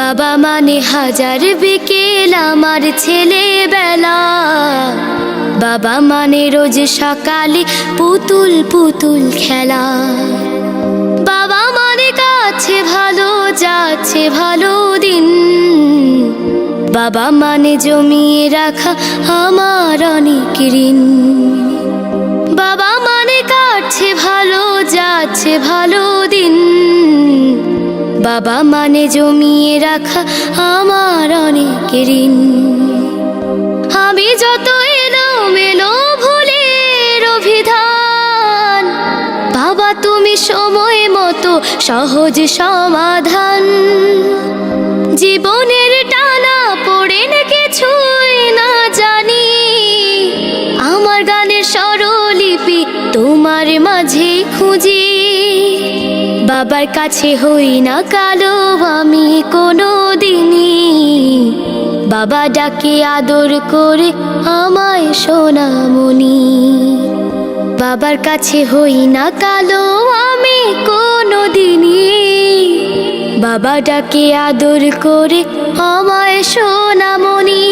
বাবা মানে হাজার বিকেল আমার ছেলেবেলা। বাবা মানে রোজ সকালে পুতুল পুতুল খেলা। বাবা মানে কাছে ভালো যাচ্ছে ভালো দিন। বাবা মানে জমিয়ে রাখা আমার অনেক ঋণ। বাবা মানে কাটছে ভালো যাচ্ছে ভালো দিন। বাবা মানে জমিয়ে রাখা আমার অনেক ঋণ। আমি যত এলোমেলো ভুলের অভিধান, বাবা তুমি সময় মতো সহজ সমাধান। জীবনের টানা পড়ে না কিছুই না জানি, আমার গানের স্বরলিপি তোমার মাঝে খুঁজি। বাবার কাছে হই না কালো আমি কোনো দিনই, বাবা ডাকে আদর করে আমায় সোনামণি। বাবার কাছে হই না কালো আমি কোনো দিনই, বাবা ডাকে আদর করে আমায় সোনামণি।